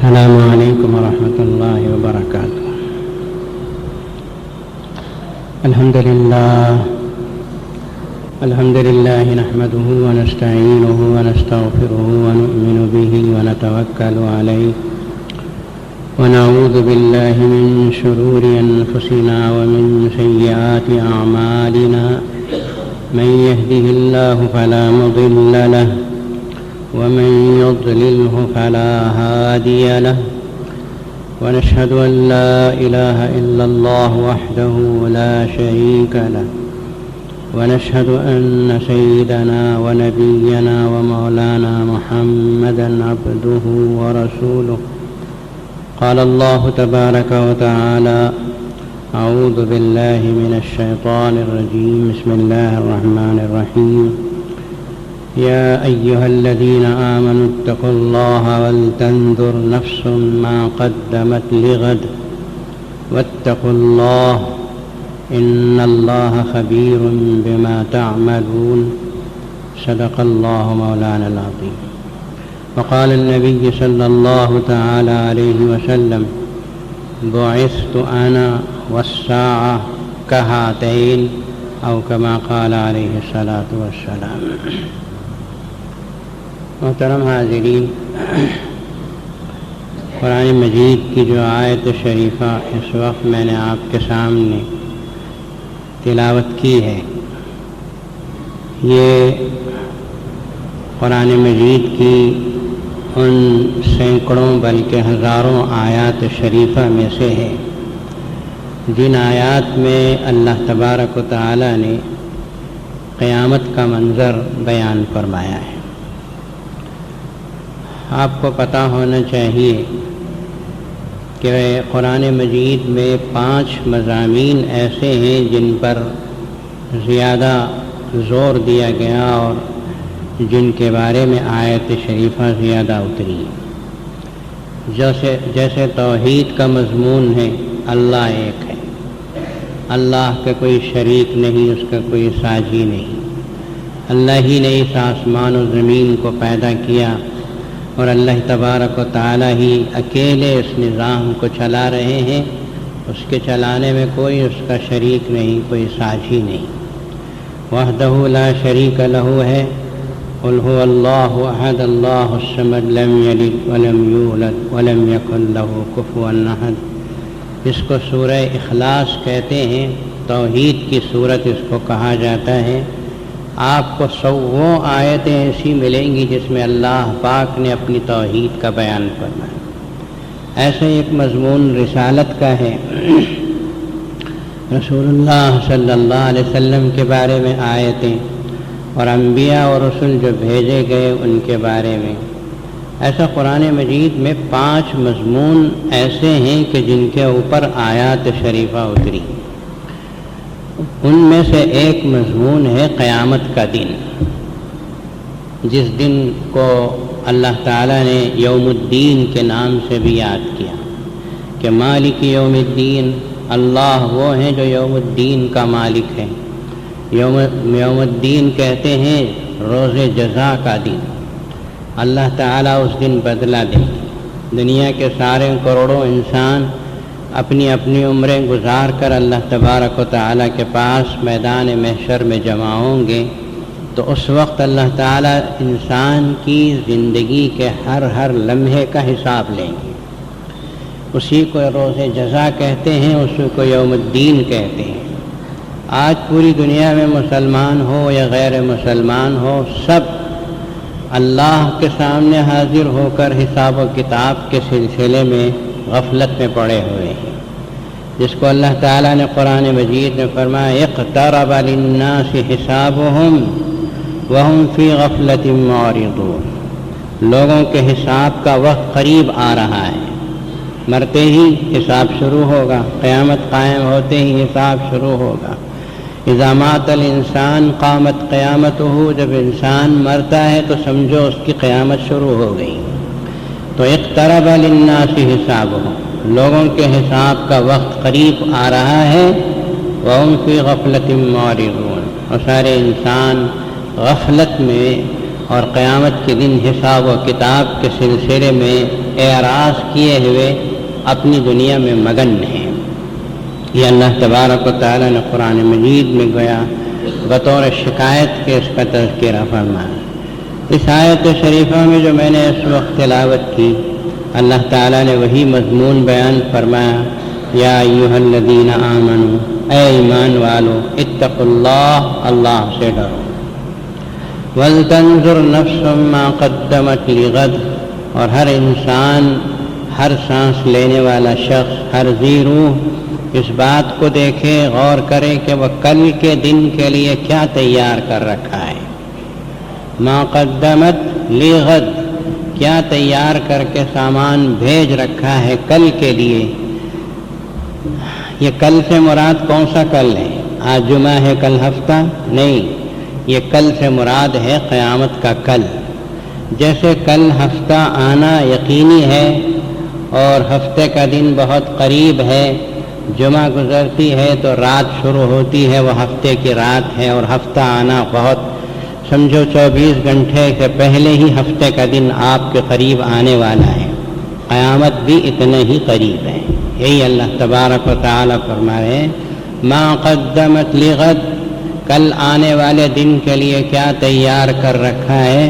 السلام علیکم ورحمۃ اللہ وبرکاتہ۔ الحمد للہ نحمده ونستعینه ونستغفره ونؤمن به ونتوکل علیہ ونعوذ باللہ من شرور انفسنا ومن سیئات اعمالنا من يهده الله فلا مضل له ومن يضلله فلا هادي له ونشهد أن لا إله إلا الله وحده لا شريك له ونشهد أن سيدنا ونبينا ومولانا محمدا عبده ورسوله قال الله تبارك وتعالى أعوذ بالله من الشيطان الرجيم بسم الله الرحمن الرحيم يا أيها الذين آمنوا اتقوا الله ولتنظر نفس ما قدمت لغد واتقوا الله إن الله خبير بما تعملون صدق الله مولانا العظيم۔ وقال النبي صلى الله تعالى عليه وسلم بعثت أنا والساعة كهاتين أو كما قال عليه الصلاة والسلام۔ محترم حاضرین، قرآن مجید کی جو آیت شریفہ اس وقت میں نے آپ کے سامنے تلاوت کی ہے، یہ قرآن مجید کی ان سینکڑوں بلکہ ہزاروں آیات شریفہ میں سے ہے جن آیات میں اللہ تبارک و تعالی نے قیامت کا منظر بیان فرمایا ہے۔ آپ کو پتہ ہونا چاہیے کہ قرآن مجید میں 5 مضامین ایسے ہیں جن پر زیادہ زور دیا گیا اور جن کے بارے میں آیت شریفہ زیادہ اتری، جیسے توحید کا مضمون ہے، اللہ ایک ہے، اللہ کا کوئی شریک نہیں، اس کا کوئی ساجی نہیں، اللہ ہی نے اس آسمان و زمین کو پیدا کیا اور اللہ تبارک و تعالی ہی اکیلے اس نظام کو چلا رہے ہیں، اس کے چلانے میں کوئی اس کا شریک نہیں، کوئی ساجی نہیں۔ وحدہ لا شریک لہ ہے، قل هو اللہ احد اللہ الصمد لم یلد ولم یولد ولم یکن لہ کفوا احد۔ اس کو سورہ اخلاص کہتے ہیں، توحید کی صورت اس کو کہا جاتا ہے۔ آپ کو 100 آیتیں ایسی ملیں گی جس میں اللہ پاک نے اپنی توحید کا بیان فرمایا۔ ایسے ایک مضمون رسالت کا ہے، رسول اللہ صلی اللہ علیہ وسلم کے بارے میں آیتیں اور انبیاء اور رسل جو بھیجے گئے ان کے بارے میں۔ ایسا قرآن مجید میں 5 مضمون ایسے ہیں کہ جن کے اوپر آیات شریفہ اتری۔ ان میں سے ایک مضمون ہے قیامت کا دن، جس دن کو اللہ تعالیٰ نے یوم الدین کے نام سے بھی یاد کیا کہ مالک یوم الدین، اللہ وہ ہیں جو یوم الدین کا مالک ہے۔ یوم الدین کہتے ہیں روز جزا کا دن، اللہ تعالیٰ اس دن بدلہ دیں گے۔ دنیا کے سارے کروڑوں انسان اپنی اپنی عمریں گزار کر اللہ تبارک و تعالیٰ کے پاس میدان محشر میں جمع ہوں گے، تو اس وقت اللہ تعالیٰ انسان کی زندگی کے ہر لمحے کا حساب لیں گے۔ اسی کو روز جزا کہتے ہیں، اسی کو یوم الدین کہتے ہیں۔ آج پوری دنیا میں مسلمان ہو یا غیر مسلمان ہو، سب اللہ کے سامنے حاضر ہو کر حساب و کتاب کے سلسلے میں غفلت میں پڑے ہوئے ہیں، جس کو اللہ تعالیٰ نے قرآن مجید میں فرمایا اقترب للناس حسابهم وهم فی غفلۃ معرضون۔ لوگوں کے حساب کا وقت قریب آ رہا ہے، مرتے ہی حساب شروع ہوگا، قیامت قائم ہوتے ہی حساب شروع ہوگا۔ اذا مات الانسان قامت قیامتہ، جب انسان مرتا ہے تو سمجھو اس کی قیامت شروع ہو گئی۔ تو اقترب للناس حسابهم، لوگوں کے حساب کا وقت قریب آ رہا ہے، وهم فی غفلۃ معرضون، اور سارے انسان غفلت میں اور قیامت کے دن حساب و کتاب کے سلسلے میں اعراض کیے ہوئے اپنی دنیا میں مگن ہیں۔ یہ اللہ تبارک و تعالیٰ نے قرآن مجید میں گویا بطور شکایت کے اس کا تذکرہ فرمایا۔ اس آیت شریفہ میں جو میں نے اس وقت تلاوت کی، اللہ تعالیٰ نے وہی مضمون بیان فرمایا، یا ایھا الذین آمنوا، اے ایمان والو، اتقوا اللہ، اللہ سے ڈرو، وَلْتَنْظُرْ نَفْسٌ مَا قَدَّمَتْ لِغَدٍ، اور ہر انسان، ہر سانس لینے والا شخص، ہر ذی روح اس بات کو دیکھے، غور کرے کہ وہ کل کے دن کے لیے کیا تیار کر رکھا ہے۔ ما قدمت لغد، کیا تیار کر کے سامان بھیج رکھا ہے کل کے لیے۔ یہ کل سے مراد کون سا کل ہے؟ آج جمعہ ہے، کل ہفتہ نہیں، یہ کل سے مراد ہے قیامت کا کل۔ جیسے کل ہفتہ آنا یقینی ہے اور ہفتے کا دن بہت قریب ہے، جمعہ گزرتی ہے تو رات شروع ہوتی ہے، وہ ہفتے کی رات ہے، اور ہفتہ آنا بہت، سمجھو 24 گھنٹے سے پہلے ہی ہفتے کا دن آپ کے قریب آنے والا ہے۔ قیامت بھی اتنے ہی قریب ہے۔ یہی اللہ تبارک و تعالیٰ فرما رہے ہیں، ما قدمت لغد، کل آنے والے دن کے لیے کیا تیار کر رکھا ہے۔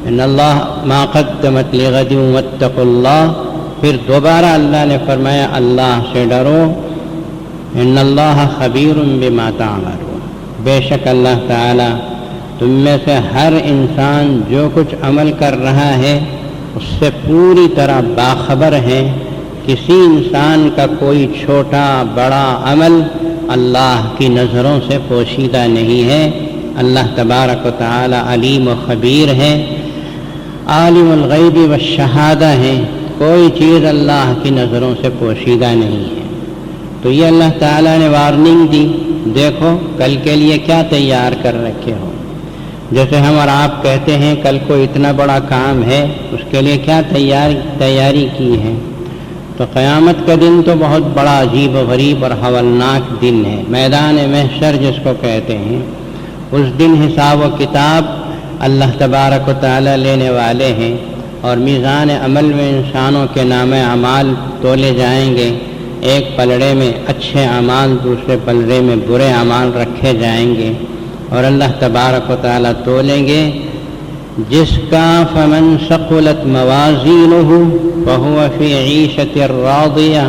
ان اللہ ما قدمت لغد واتقوا اللہ، پھر دوبارہ اللہ نے فرمایا اللہ سے ڈرو، ان اللہ خبیر بما تعملون، بے شک اللہ تعالیٰ تم میں سے ہر انسان جو کچھ عمل کر رہا ہے اس سے پوری طرح باخبر ہے۔ کسی انسان کا کوئی چھوٹا بڑا عمل اللہ کی نظروں سے پوشیدہ نہیں ہے۔ اللہ تبارک و تعالی علیم و خبیر ہے، عالم الغیب والشہادہ ہے، کوئی چیز اللہ کی نظروں سے پوشیدہ نہیں ہے۔ تو یہ اللہ تعالیٰ نے وارننگ دی، دیکھو کل کے لیے کیا تیار کر رکھے ہو۔ جیسے ہم اور آپ کہتے ہیں کل کو اتنا بڑا کام ہے، اس کے لیے کیا تیاری کی ہے۔ تو قیامت کا دن تو بہت بڑا عجیب و غریب اور ہولناک دن ہے، میدان محشر جس کو کہتے ہیں۔ اس دن حساب و کتاب اللہ تبارک و تعالی لینے والے ہیں، اور میزان عمل میں انسانوں کے نام اعمال تولے جائیں گے۔ ایک پلڑے میں اچھے اعمال، دوسرے پلڑے میں برے اعمال رکھے جائیں گے، اور اللہ تبارک و تعالی تولیں گے۔ جس کا فمن ثقلت موازینہ فہو فی عیشۃ راضیہ،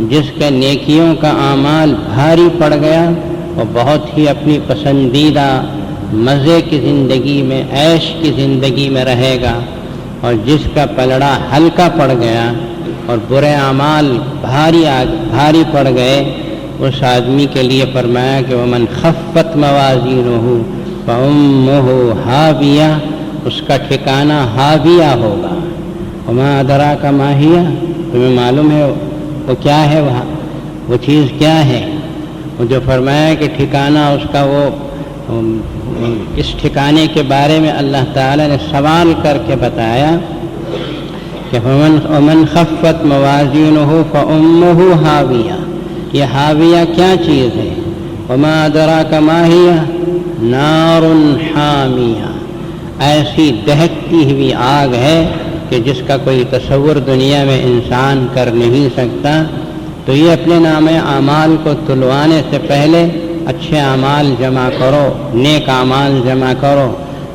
جس کا نیکیوں کا اعمال بھاری پڑ گیا وہ بہت ہی اپنی پسندیدہ مزے کی زندگی میں، عیش کی زندگی میں رہے گا، اور جس کا پلڑا ہلکا پڑ گیا اور برے اعمال بھاری پڑ گئے، اس آدمی کے لیے فرمایا کہ ومن خفت موازینہ فامہ ہاویہ، اس کا ٹھکانہ ہاویہ ہوگا۔ وما ادراک ما ہی، تمہیں معلوم ہے وہ کیا ہے، وہ چیز کیا ہے؟ وہ جو فرمایا کہ ٹھکانہ اس کا، وہ اس ٹھکانے کے بارے میں اللہ تعالی نے سوال کر کے بتایا کہ ومن خفت موازینہ فامہ ہاویہ، یہ ہاویہ کیا چیز ہے؟ وما ادراک ما ہی نار حامیہ، ایسی دہکتی ہوئی آگ ہے کہ جس کا کوئی تصور دنیا میں انسان کر نہیں سکتا۔ تو یہ اپنے نام اعمال کو تلوانے سے پہلے اچھے اعمال جمع کرو، نیک اعمال جمع کرو،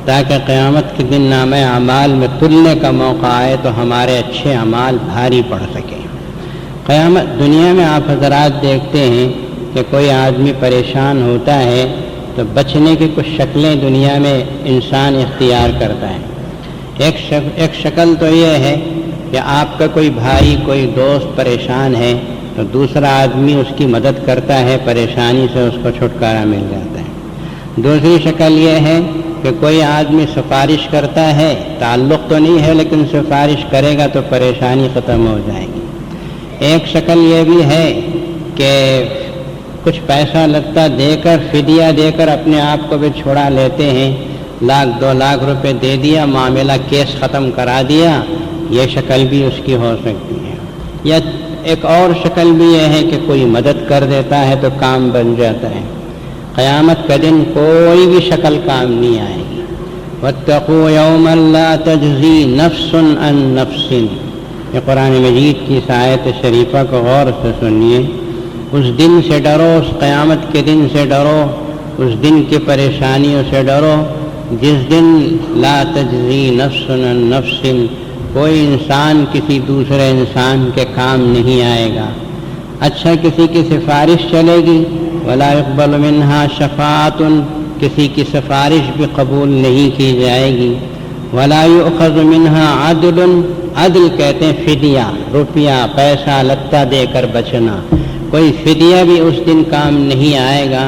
تاکہ قیامت کے دن نام اعمال میں تلنے کا موقع آئے تو ہمارے اچھے اعمال بھاری پڑ سکیں۔ قیامت دنیا میں آپ حضرات دیکھتے ہیں کہ کوئی آدمی پریشان ہوتا ہے تو بچنے کی کچھ شکلیں دنیا میں انسان اختیار کرتا ہے۔ ایک شکل تو یہ ہے کہ آپ کا کوئی بھائی کوئی دوست پریشان ہے تو دوسرا آدمی اس کی مدد کرتا ہے، پریشانی سے اس کو چھٹکارا مل جاتا ہے۔ دوسری شکل یہ ہے کہ کوئی آدمی سفارش کرتا ہے، تعلق تو نہیں ہے لیکن سفارش کرے گا تو پریشانی ختم ہو جائے گی۔ ایک شکل یہ بھی ہے کہ کچھ پیسہ لتا دے کر، فدیہ دے کر اپنے آپ کو بھی چھڑا لیتے ہیں، 1,00,000 2,00,000 روپے دے دیا، معاملہ کیس ختم کرا دیا، یہ شکل بھی اس کی ہو سکتی ہے۔ یا ایک اور شکل بھی یہ ہے کہ کوئی مدد کر دیتا ہے تو کام بن جاتا ہے۔ قیامت کا دن کوئی بھی شکل کام نہیں آئے گی، واتقوا یوما لا تجزی نفس عن نفس. یہ قرآن مجید کی اس آیت شریفہ کو غور سے سنیے. اس دن سے ڈرو، اس قیامت کے دن سے ڈرو، اس دن کی پریشانیوں سے ڈرو جس دن لا تجزی نفس عن نفس، کوئی انسان کسی دوسرے انسان کے کام نہیں آئے گا. اچھا کسی کی سفارش چلے گی، ولا يقبل منها شفاعۃ، کسی کی سفارش بھی قبول نہیں کی جائے گی. ولا يؤخذ منها عدل، عدل کہتے ہیں فدیہ، روپیہ پیسہ لتا دے کر بچنا، کوئی فدیہ بھی اس دن کام نہیں آئے گا.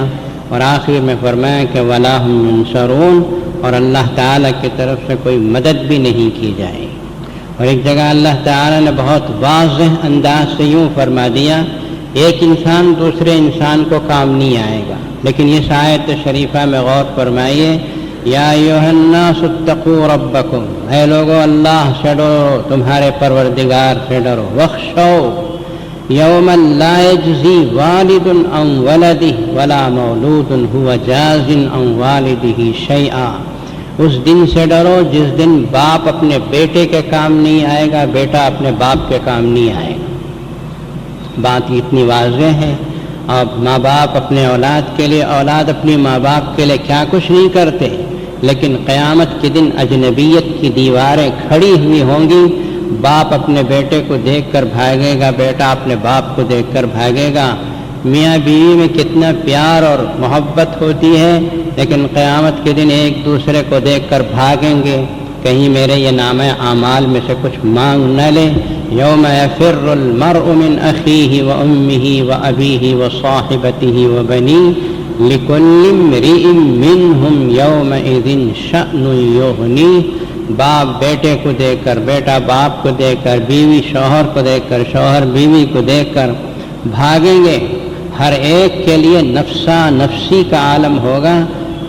اور آخر میں فرمایا کہ ولا هم ينصرون، اور اللہ تعالیٰ کی طرف سے کوئی مدد بھی نہیں کی جائے. اور ایک جگہ اللہ تعالیٰ نے بہت واضح انداز سے یوں فرما دیا، ایک انسان دوسرے انسان کو کام نہیں آئے گا. لیکن اس آیت شریفہ میں غور فرمائیے، یا ایھا الناس اتقوا ربکم، اے لوگو اللہ سے ڈرو، تمہارے پروردگار سے ڈرو. واخشوا یوما لا یجزی والد عن ولدہ ولا مولود هو جاز عن والدہ شیئا. اس دن سے ڈرو جس دن باپ اپنے بیٹے کے کام نہیں آئے گا، بیٹا اپنے باپ کے کام نہیں آئے گا. بات اتنی واضح ہے. اب ماں باپ اپنے اولاد کے لیے، اولاد اپنی ماں باپ کے لیے کیا کچھ نہیں کرتے، لیکن قیامت کے دن اجنبیت کی دیواریں کھڑی ہوئی ہوں گی. باپ اپنے بیٹے کو دیکھ کر بھاگے گا، بیٹا اپنے باپ کو دیکھ کر بھاگے گا. میاں بیوی میں کتنا پیار اور محبت ہوتی ہے، لیکن قیامت کے دن ایک دوسرے کو دیکھ کر بھاگیں گے، کہیں میرے یہ نامہ اعمال میں سے کچھ مانگ نہ لے. یوم یفر المرء من اخیہ وامہ وابیہ وصاحبتہ وبنیہ لکل امرئ منہم یومئذ شأن یغنیہ. باپ بیٹے کو دیکھ کر، بیٹا باپ کو دیکھ کر، بیوی شوہر کو دیکھ کر، شوہر بیوی کو دیکھ کر بھاگیں گے. ہر ایک کے لیے نفسا نفسی کا عالم ہوگا،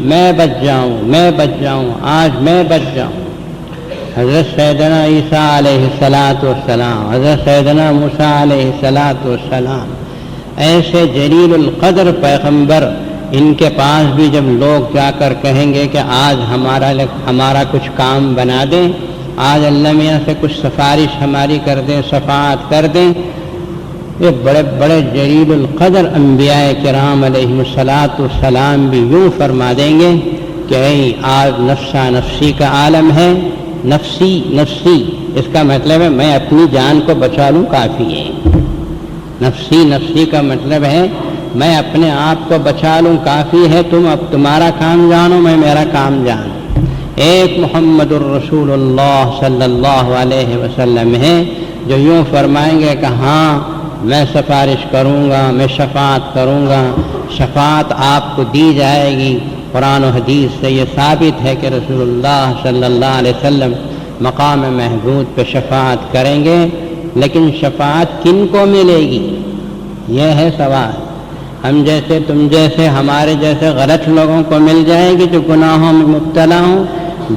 میں بچ جاؤں، میں بچ جاؤں، آج میں بچ جاؤں. حضرت سیدنا عیسیٰ علیہ السلام، حضرت سیدنا موسیٰ علیہ السلام، ایسے جلیل القدر پیغمبر، ان کے پاس بھی جب لوگ جا کر کہیں گے کہ آج ہمارا کچھ کام بنا دیں، آج اللہ میاں سے کچھ سفارش ہماری کر دیں، شفاعت کر دیں، یہ بڑے بڑے جلیل القدر انبیاء کرام علیہ السلام بھی یوں فرما دیں گے کہ اے آج نفسا نفسی کا عالم ہے. نفسی نفسی اس کا مطلب ہے میں اپنی جان کو بچا لوں کافی ہے. نفسی نفسی کا مطلب ہے میں اپنے آپ کو بچا لوں کافی ہے. تم اب تمہارا کام جانو، میں میرا کام جانوں. ایک محمد الرسول اللہ صلی اللہ علیہ وسلم ہے جو یوں فرمائیں گے کہ ہاں میں سفارش کروں گا، میں شفاعت کروں گا. شفاعت آپ کو دی جائے گی. قرآن و حدیث سے یہ ثابت ہے کہ رسول اللہ صلی اللہ علیہ وسلم مقام محمود پہ شفاعت کریں گے. لیکن شفاعت کن کو ملے گی، یہ ہے سوال. ہم جیسے، تم جیسے، ہمارے جیسے غلط لوگوں کو مل جائے گی جو گناہوں میں مبتلا ہوں،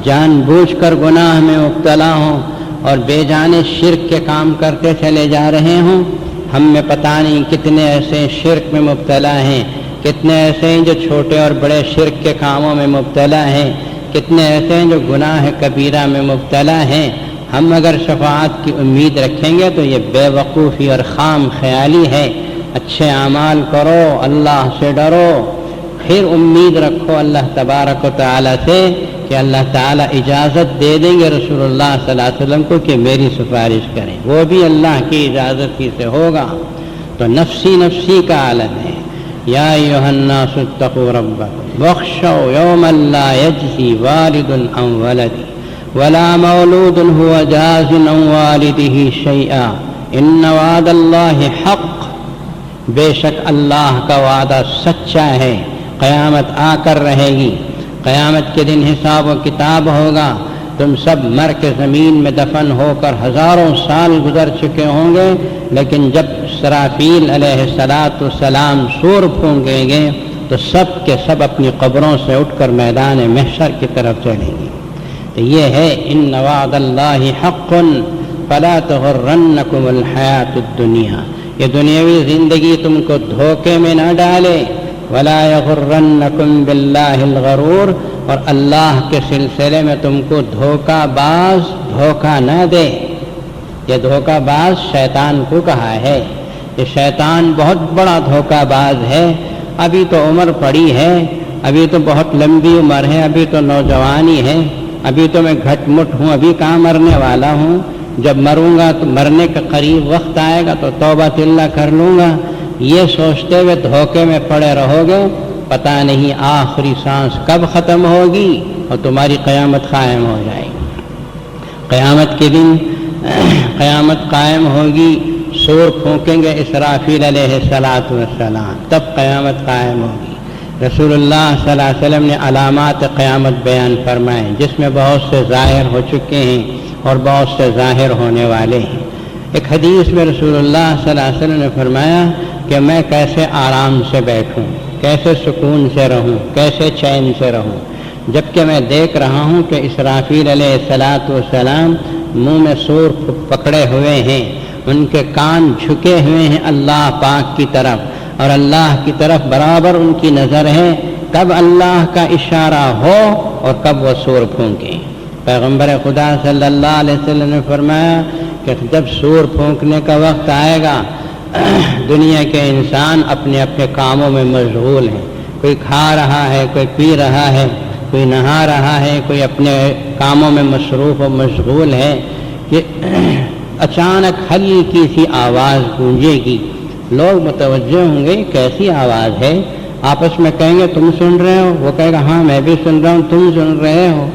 جان بوجھ کر گناہ میں مبتلا ہوں اور بے جانے شرک کے کام کرتے چلے جا رہے ہوں. ہم میں پتہ نہیں کتنے ایسے شرک میں مبتلا ہیں، کتنے ایسے ہیں جو چھوٹے اور بڑے شرک کے کاموں میں مبتلا ہیں، کتنے ایسے ہیں جو گناہ کبیرہ میں مبتلا ہیں. ہم اگر شفاعت کی امید رکھیں گے تو یہ بے وقوفی اور خام خیالی ہے. اچھے اعمال کرو، اللہ سے ڈرو، پھر امید رکھو اللہ تبارک و تعالیٰ سے کہ اللہ تعالیٰ اجازت دے دیں گے رسول اللہ صلی اللہ علیہ وسلم کو کہ میری سفارش کریں. وہ بھی اللہ کی اجازت ہی سے ہوگا. تو نفسی نفسی کا عالم ہے. یا ایھا الناس اتقوا ربکم واخشوا یوما لا یجزی والد عن ولدہ ولا مولود هو جاز عن والدہ شیئا ان وعد اللہ حق. بے شک اللہ کا وعدہ سچا ہے. قیامت آ کر رہے گی، قیامت کے دن حساب و کتاب ہوگا. تم سب مر کے زمین میں دفن ہو کر ہزاروں سال گزر چکے ہوں گے، لیکن جب اسرافیل علیہ السلام سور پھونکیں گے تو سب کے سب اپنی قبروں سے اٹھ کر میدان محشر کی طرف چلیں گے. تو یہ ہے ان وعد اللہ حق فلا تغرنکم الحیات الدنیا. یہ دنیاوی زندگی تم کو دھوکے میں نہ ڈالے. ولا یغرنکم باللہ الغرور. اور اللہ کے سلسلے میں تم کو دھوکہ باز دھوکہ نہ دے۔ یہ دھوکہ باز شیطان کو کہا ہے، یہ شیطان بہت بڑا دھوکہ باز ہے۔ ابھی تو عمر پڑی ہے، ابھی تو بہت لمبی عمر ہے، ابھی تو نوجوانی ہے، ابھی تو میں گھٹ مٹ ہوں، ابھی کہاں مرنے والا ہوں، جب مروں گا تو مرنے کا قریب وقت آئے گا تو توبہ اللہ کر لوں گا۔ یہ سوچتے ہوئے دھوکے میں پڑے رہو گے، پتہ نہیں آخری سانس کب ختم ہوگی اور تمہاری قیامت قائم ہو جائے گی۔ قیامت کے دن قیامت قائم ہوگی، سور پھونکیں گے اسرافیل علیہ السلام، تب قیامت قائم ہوگی۔ رسول اللہ صلی اللہ علیہ وسلم نے علامات قیامت بیان فرمائے، جس میں بہت سے ظاہر ہو چکے ہیں اور بہت سے ظاہر ہونے والے ہیں۔ ایک حدیث میں رسول اللہ صلی اللہ علیہ وسلم نے فرمایا کہ میں کیسے آرام سے بیٹھوں، کیسے سکون سے رہوں، کیسے چین سے رہوں، جبکہ میں دیکھ رہا ہوں کہ اسرافیل علیہ السلام منہ میں سور پکڑے ہوئے ہیں، ان کے کان جھکے ہوئے ہیں اللہ پاک کی طرف، اور اللہ کی طرف برابر ان کی نظر ہے، کب اللہ کا اشارہ ہو اور کب وہ سور پھونکے۔ پیغمبر خدا صلی اللہ علیہ وسلم نے فرمایا کہ جب سور پھونکنے کا وقت آئے گا، دنیا کے انسان اپنے اپنے کاموں میں مشغول ہیں، کوئی کھا رہا ہے، کوئی پی رہا ہے، کوئی نہا رہا ہے، کوئی اپنے کاموں میں مصروف و مشغول ہے، کہ اچانک ہلکی سی آواز گونجے گی، لوگ متوجہ ہوں گے کیسی آواز ہے، آپس میں کہیں گے تم سن رہے ہو، وہ کہے گا ہاں میں بھی سن رہا ہوں، تم سن رہے ہو۔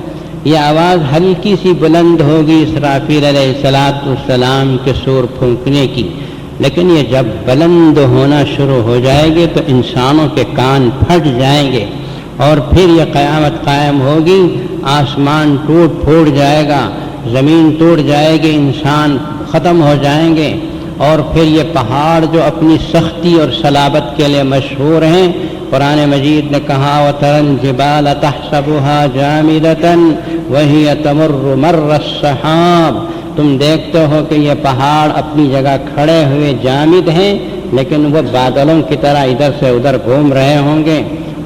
یہ آواز ہلکی سی بلند ہوگی اسرافیل علیہ السلام کے سور پھونکنے کی، لیکن یہ جب بلند ہونا شروع ہو جائے گی تو انسانوں کے کان پھٹ جائیں گے، اور پھر یہ قیامت قائم ہوگی، آسمان ٹوٹ پھوٹ جائے گا، زمین ٹوٹ جائے گی، انسان ختم ہو جائیں گے، اور پھر یہ پہاڑ جو اپنی سختی اور صلابت کے لیے مشہور ہیں، قرآن مجید نے کہا وَتَرَى الْجِبَالَ تَحْسَبُهَا جَامِدَةً وَهِيَ تَمُرُّ مَرَّ السَّحَابِ، تم دیکھتے ہو کہ یہ پہاڑ اپنی جگہ کھڑے ہوئے جامد ہیں، لیکن وہ بادلوں کی طرح ادھر سے ادھر گھوم رہے ہوں گے،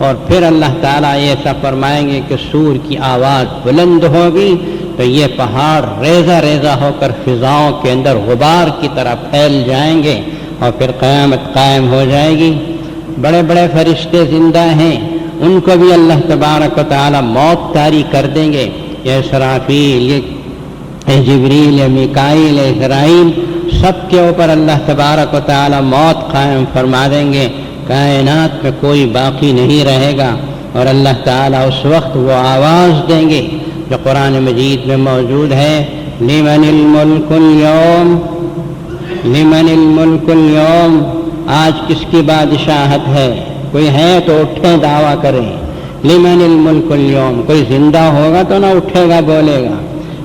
اور پھر اللہ تعالیٰ یہ سب فرمائیں گے کہ سور کی آواز بلند ہوگی تو یہ پہاڑ ریزہ ریزہ ہو کر فضاؤں کے اندر غبار کی طرح پھیل جائیں گے، اور پھر قیامت قائم ہو جائے گی۔ بڑے بڑے فرشتے زندہ ہیں، ان کو بھی اللہ تبارک و تعالیٰ موت طاری کر دیں گے، یہ اسرافیل، یہ جبریل، یہ میکائیل، یہ اسرائیل، سب کے اوپر اللہ تبارک و تعالیٰ موت قائم فرما دیں گے، کائنات میں کوئی باقی نہیں رہے گا، اور اللہ تعالیٰ اس وقت وہ آواز دیں گے جو قرآن مجید میں موجود ہے، لمن الملک اليوم، لمن الملک اليوم، آج کس کی بادشاہت ہے، کوئی ہے تو اٹھے دعویٰ کریں، لمن الملک اليوم، کوئی زندہ ہوگا تو نہ اٹھے گا بولے گا،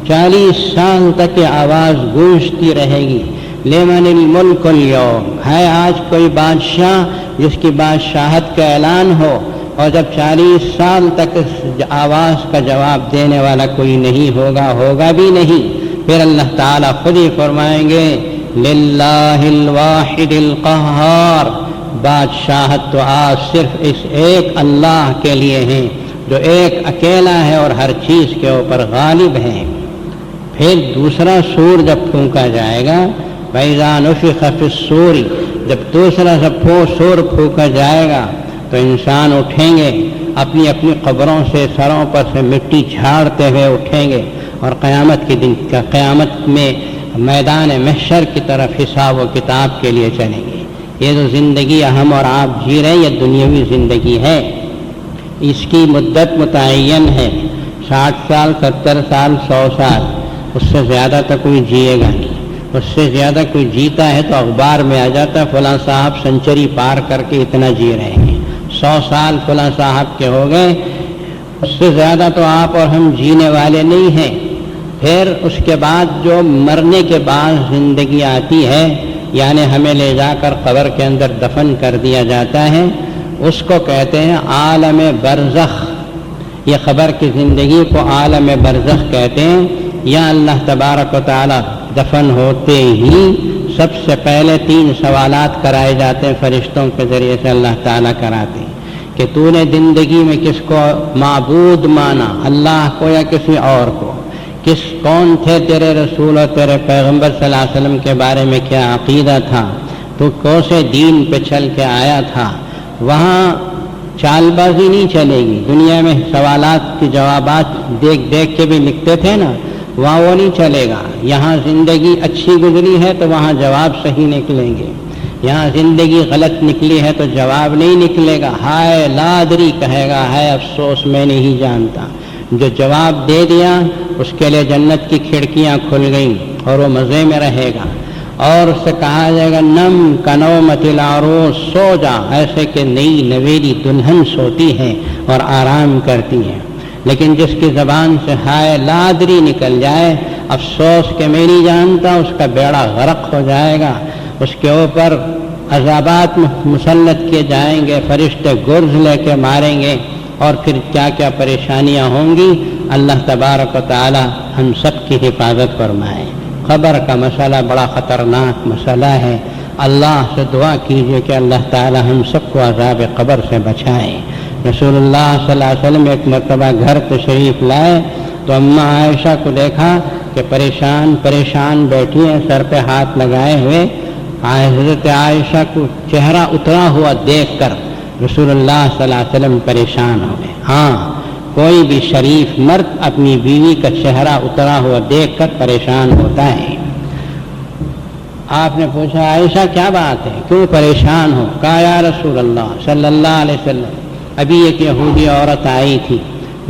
40 سال تک یہ آواز گونجتی رہے گی، لمن الملک اليوم، ہے آج کوئی بادشاہ جس کی بادشاہت کا اعلان ہو، اور جب 40 سال تک اس آواز کا جواب دینے والا کوئی نہیں ہوگا، ہوگا بھی نہیں، پھر اللہ تعالیٰ خود ہی فرمائیں گے للہ الواحد القہار، بادشاہت تو آج صرف اس ایک اللہ کے لیے ہے جو ایک اکیلا ہے اور ہر چیز کے اوپر غالب ہے۔ پھر دوسرا سور جب پھونکا جائے گا، فَإِذَا نُفِخَ فِي الصُّورِ، جب دوسرا سور پھونکا جائے گا تو انسان اٹھیں گے، اپنی اپنی قبروں سے سروں پر سے مٹی جھاڑتے ہوئے اٹھیں گے، اور قیامت کے دن قیامت میں میدان محشر کی طرف حساب و کتاب کے لیے چلیں گے۔ یہ جو زندگی ہم اور آپ جی رہے ہیں یہ دنیاوی زندگی ہے، اس کی مدت متعین ہے، 60 سال، 70 سال، 100 سال، اس سے زیادہ تو کوئی جیے گا نہیں، اس سے زیادہ کوئی جیتا ہے تو اخبار میں آ جاتا ہے فلاں صاحب سنچری پار کر کے اتنا جی رہے ہیں، 100 سال فلاں صاحب کے ہو گئے، اس سے زیادہ تو آپ اور ہم جینے والے نہیں ہیں۔ پھر اس کے بعد جو مرنے کے بعد زندگی آتی ہے، یعنی ہمیں لے جا کر قبر کے اندر دفن کر دیا جاتا ہے، اس کو کہتے ہیں عالم برزخ۔ یہ قبر کی زندگی کو عالم برزخ کہتے ہیں۔ یا اللہ تبارک و تعالی دفن ہوتے ہی سب سے پہلے 3 سوالات کرائے جاتے ہیں، فرشتوں کے ذریعے سے اللہ تعالیٰ کراتے ہیں۔ کہ تو نے زندگی میں کس کو معبود مانا، اللہ کو یا کسی اور کو، کون تھے تیرے رسول اور تیرے پیغمبر صلی اللہ علیہ وسلم کے بارے میں کیا عقیدہ تھا، تو کون سے دین پہ چل کے آیا تھا، وہاں چال بازی نہیں چلے گی۔ دنیا میں سوالات کے جوابات دیکھ کے بھی لکھتے تھے نا، وہاں وہ نہیں چلے گا۔ یہاں زندگی اچھی گزری ہے تو وہاں جواب صحیح نکلیں گے، یہاں زندگی غلط نکلی ہے تو جواب نہیں نکلے گا، ہائے لادری کہے گا، ہے افسوس میں نہیں جانتا۔ جو جواب دے دیا اس کے لیے جنت کی کھڑکیاں کھل گئیں اور وہ مزے میں رہے گا، اور اس سے کہا جائے گا نم کنومت العروس، سو جا ایسے کہ نئی نویلی دلہن سوتی ہے اور آرام کرتی ہے۔ لیکن جس کی زبان سے ہائے لادری نکل جائے، افسوس کہ میں نہیں جانتا، اس کا بیڑا غرق ہو جائے گا، اس کے اوپر عذابات مسلط کیے جائیں گے، فرشتے گرز لے کے ماریں گے، اور پھر کیا کیا پریشانیاں ہوں گی۔ اللہ تبارک و تعالی ہم سب کی حفاظت فرمائے۔ قبر کا مسئلہ بڑا خطرناک مسئلہ ہے، اللہ سے دعا کیجئے کہ اللہ تعالی ہم سب کو عذاب قبر سے بچائے۔ رسول اللہ صلی اللہ علیہ وسلم ایک مرتبہ گھر تشریف لائے تو اماں عائشہ کو دیکھا کہ پریشان بیٹھی ہیں، سر پہ ہاتھ لگائے ہوئے۔ حضرت عائشہ کو چہرہ اترا ہوا دیکھ کر رسول اللہ صلی اللہ علیہ وسلم پریشان ہو گئے۔ ہاں، کوئی بھی شریف مرد اپنی بیوی کا چہرہ اترا ہوا دیکھ کر پریشان ہوتا ہے۔ آپ نے پوچھا عائشہ کیا بات ہے، کیوں پریشان ہو؟ کہا یا رسول اللہ صلی اللہ علیہ وسلم، ابھی ایک یہودی عورت آئی تھی،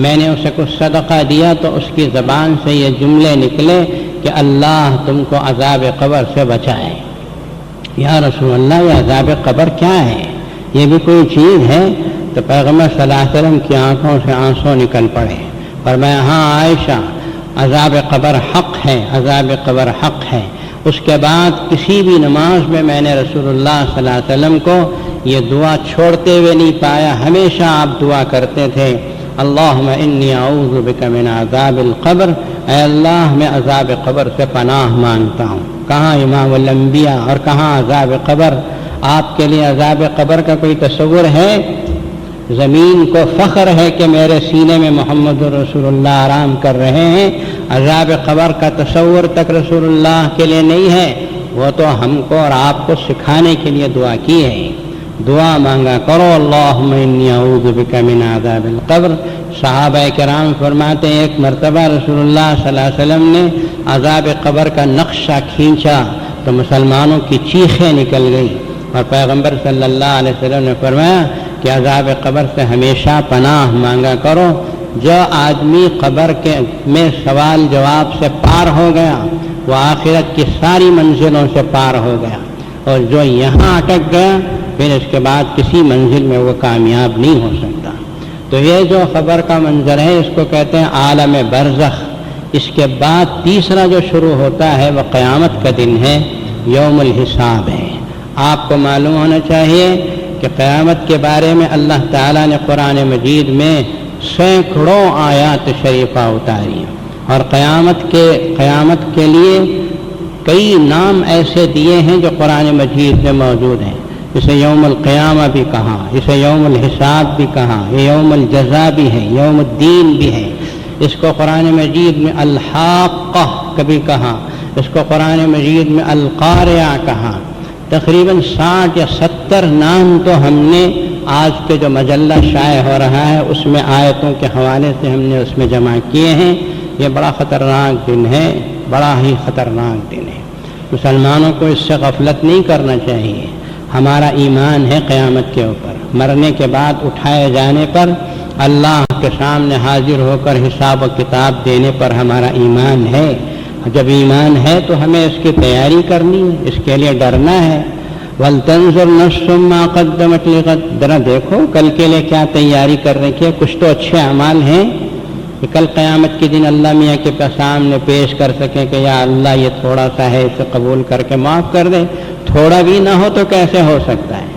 میں نے اسے کچھ صدقہ دیا تو اس کی زبان سے یہ جملے نکلے کہ اللہ تم کو عذاب قبر سے بچائے۔ یا رسول اللہ یہ عذاب قبر کیا ہے، یہ بھی کوئی چیز ہے؟ تو پیغمبر صلی اللہ علیہ وسلم کی آنکھوں سے آنسو نکل پڑے، فرمایا ہاں عائشہ، عذاب قبر حق ہے، عذاب قبر حق ہے۔ اس کے بعد کسی بھی نماز میں نے رسول اللہ صلی اللہ علیہ وسلم کو یہ دعا چھوڑتے ہوئے نہیں پایا، ہمیشہ آپ دعا کرتے تھے اللہم انی اعوذ بک من عذاب القبر، اے اللہ میں عذاب قبر سے پناہ مانگتا ہوں۔ کہاں امام الانبیاء اور کہاں عذاب قبر؟ آپ کے لیے عذاب قبر کا کوئی تصور ہے؟ زمین کو فخر ہے کہ میرے سینے میں محمد رسول اللہ آرام کر رہے ہیں، عذاب قبر کا تصور تک رسول اللہ کے لیے نہیں ہے۔ وہ تو ہم کو اور آپ کو سکھانے کے لیے دعا کی ہے، دعا مانگا کرو اللہم انی اعوذ بک من عذاب القبر۔ صحابہ کرام فرماتے ہیں ایک مرتبہ رسول اللہ صلی اللہ علیہ وسلم نے عذاب قبر کا نقشہ کھینچا تو مسلمانوں کی چیخیں نکل گئی، اور پیغمبر صلی اللہ علیہ وسلم نے فرمایا کہ عذاب قبر سے ہمیشہ پناہ مانگا کرو۔ جو آدمی قبر میں سوال جواب سے پار ہو گیا وہ آخرت کی ساری منزلوں سے پار ہو گیا، اور جو یہاں اٹک گیا پھر اس کے بعد کسی منزل میں وہ کامیاب نہیں ہو سکتا۔ تو یہ جو قبر کا منظر ہے اس کو کہتے ہیں عالم برزخ۔ اس کے بعد تیسرا جو شروع ہوتا ہے وہ قیامت کا دن ہے، یوم الحساب ہے۔ آپ کو معلوم ہونا چاہیے کہ قیامت کے بارے میں اللہ تعالیٰ نے قرآن مجید میں سینکڑوں آیات شریفہ اتاری، اور قیامت کے لیے کئی نام ایسے دیے ہیں جو قرآن مجید میں موجود ہیں۔ اسے یوم القیامہ بھی کہا، اسے یوم الحساب بھی کہا، یہ یوم الجزا بھی ہے، یوم الدین بھی ہے۔ اس کو قرآن مجید میں الحاقہ کبھی کہا، اس کو قرآن مجید میں القارعہ کہا۔ تقریباً 60 یا 70 نام تو ہم نے آج کے جو مجلہ شائع ہو رہا ہے اس میں آیتوں کے حوالے سے ہم نے اس میں جمع کیے ہیں۔ یہ بڑا خطرناک دن ہے، بڑا ہی خطرناک دن ہے، مسلمانوں کو اس سے غفلت نہیں کرنا چاہیے۔ ہمارا ایمان ہے قیامت کے اوپر، مرنے کے بعد اٹھائے جانے پر، اللہ کے سامنے حاضر ہو کر حساب و کتاب دینے پر ہمارا ایمان ہے۔ جب ایمان ہے تو ہمیں اس کی تیاری کرنی ہے، اس کے لیے ڈرنا ہے۔ وَلْتَنْظُرْ نَفْسٌ مَا قَدَّمَتْ لِغَدٍ، ذرا دیکھو کل کے لیے کیا تیاری کر رکھی ہے، کچھ تو اچھے اعمال ہیں کہ کل قیامت کے دن اللہ میاں کے سامنے پیش کر سکیں کہ یا اللہ یہ تھوڑا سا ہے، اسے قبول کر کے معاف کر دے۔ تھوڑا بھی نہ ہو تو کیسے ہو سکتا ہے،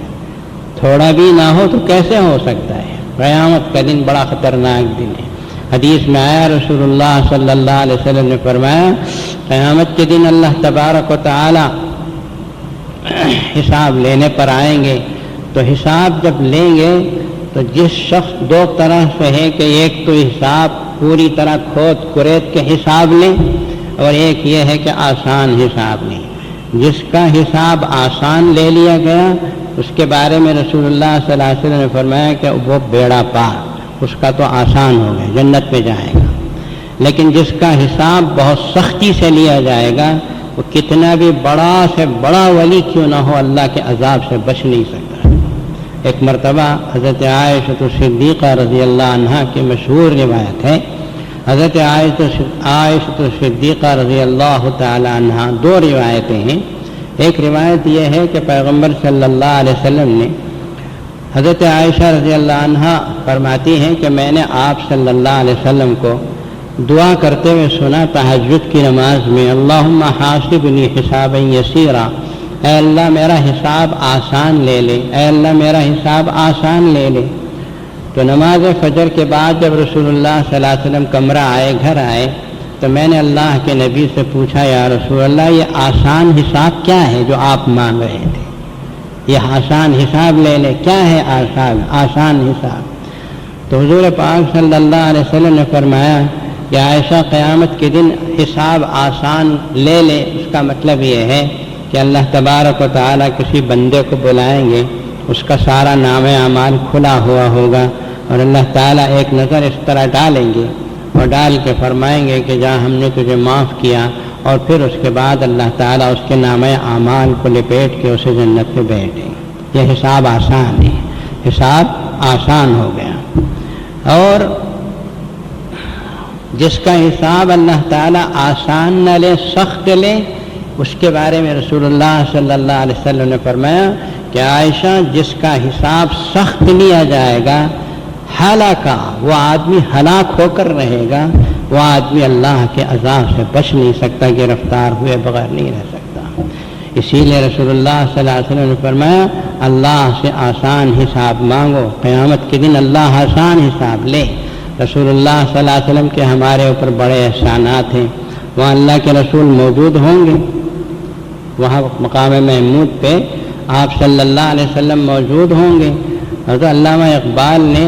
تھوڑا بھی نہ ہو تو کیسے ہو سکتا ہے۔ قیامت کا دن بڑا خطرناک دن ہے۔ حدیث میں آیا رسول اللہ صلی اللہ علیہ وسلم نے فرمایا قیامت کے دن اللہ تبارک و تعالی حساب لینے پر آئیں گے، تو حساب جب لیں گے تو جس شخص دو طرح سے ہے کہ ایک تو حساب پوری طرح کھود کرید کے حساب لیں اور ایک یہ ہے کہ آسان حساب لیں. جس کا حساب آسان لے لیا گیا اس کے بارے میں رسول اللہ صلی اللہ علیہ وسلم نے فرمایا کہ وہ بیڑا پار، اس کا تو آسان ہو گیا، جنت میں جائے گا. لیکن جس کا حساب بہت سختی سے لیا جائے گا وہ کتنا بھی بڑا سے بڑا ولی کیوں نہ ہو اللہ کے عذاب سے بچ نہیں سکتا. ایک مرتبہ حضرت عائشہ صدیقہ رضی اللہ عنہا کی مشہور روایت ہے. حضرت عائشہ صدیقہ رضی اللہ تعالی عنہا، دو روایتیں ہیں. ایک روایت یہ ہے کہ پیغمبر صلی اللہ علیہ وسلم نے حضرت عائشہ رضی اللہ عنہا فرماتی ہیں کہ میں نے آپ صلی اللہ علیہ وسلم کو دعا کرتے ہوئے سنا تہجد کی نماز میں، اللہم حاسبنی حسابا یسیرا، اے اللہ میرا حساب آسان لے لے، اے اللہ میرا حساب آسان لے لے. تو نماز فجر کے بعد جب رسول اللہ صلی اللہ علیہ وسلم کمرہ آئے، گھر آئے، تو میں نے اللہ کے نبی سے پوچھا یا رسول اللہ یہ آسان حساب کیا ہے جو آپ مانگ رہے تھے؟ یہ آسان حساب لے لے، کیا ہے آسان حساب؟ تو حضور پاک صلی اللہ علیہ وسلم نے فرمایا کہ عائشہ قیامت کے دن حساب آسان لے لے، اس کا مطلب یہ ہے کہ اللہ تبارک و تعالیٰ کسی بندے کو بلائیں گے، اس کا سارا نام اعمال کھلا ہوا ہوگا اور اللہ تعالیٰ ایک نظر اس طرح ڈالیں گے اور ڈال کے فرمائیں گے کہ جہاں ہم نے تجھے معاف کیا، اور پھر اس کے بعد اللہ تعالیٰ اس کے نام اعمال کو لپیٹ کے اسے جنت میں بیٹھ دیں گے. یہ حساب آسان ہے، حساب آسان ہو گیا. اور جس کا حساب اللہ تعالیٰ آسان نہ لے، سخت لے، اس کے بارے میں رسول اللہ صلی اللہ علیہ وسلم نے فرمایا کہ عائشہ جس کا حساب سخت لیا جائے گا، ہلاکا، وہ آدمی ہلاک ہو کر رہے گا، وہ آدمی اللہ کے عذاب سے بچ نہیں سکتا، گرفتار ہوئے بغیر نہیں رہ سکتا. اسی لیے رسول اللہ صلی اللہ علیہ وسلم نے فرمایا اللہ سے آسان حساب مانگو، قیامت کے دن اللہ آسان حساب لے. رسول اللہ صلی اللہ علیہ وسلم کے ہمارے اوپر بڑے احسانات ہیں. وہاں اللہ کے رسول موجود ہوں گے، وہاں مقام محمود پہ آپ صلی اللہ علیہ وسلم موجود ہوں گے. حضرت علامہ اقبال نے